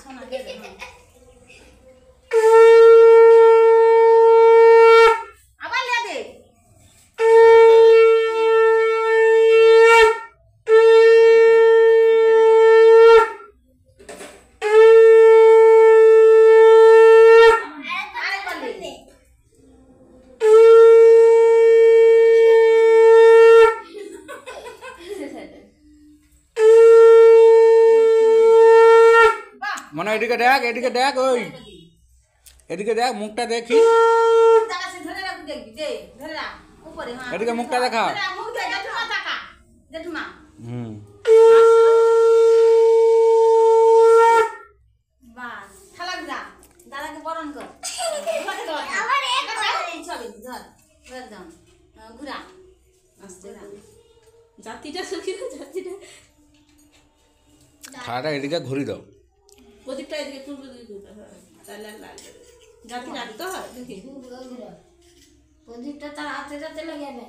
সোনা দিয়ে দে আবার লিয়া দে মনে এদিকে দেখ ওই এদিকে দেখ মুখটা দেখি এদিকে মুখটা দেখা দাদাকে বরণ কর ঘুরা জাতিটা খাড়াটা এদিকে ঘুরি দাও প্রদীপটা এদিকে পূর্ব দিকে তাহলে লাগবে জাতি রাখতে হয় দেখি প্রদীপটা তার হাতে যাতে লেগে যাবে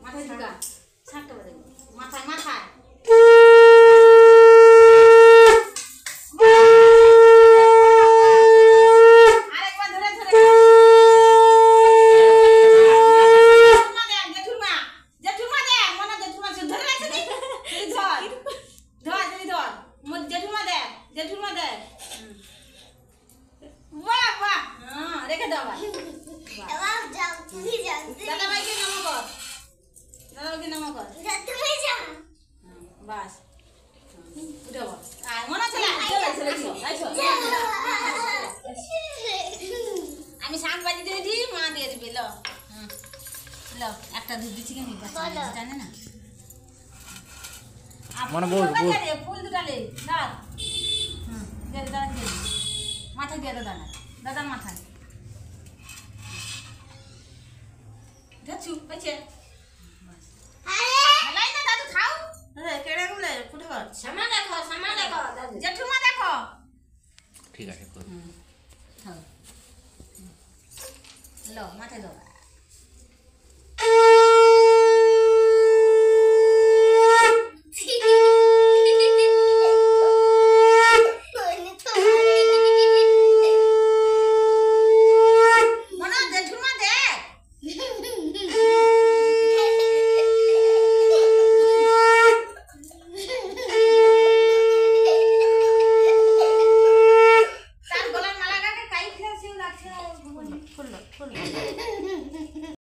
মাথায় ঢুকা ছাড়তে পারে মাথায় মাথায় আমি শাক বাজি দিয়ে দিই মা দিয়ে দিবে লো লো একটা দুধ দিচ্ছি কেন জানে না মানে বল ফুল দুটালে দাঁড় দিয়ে দে দাঁড়া দিয়ে মাথায় দিয়ে দাদা দাদার মাথায় দেখছু পেছে লাই না দাদু খাও কেড়ে গুলে ফুটে কর সামা দেখো দাদু জেঠুমা দেখো ঠিক আছে লো মাথায় দাও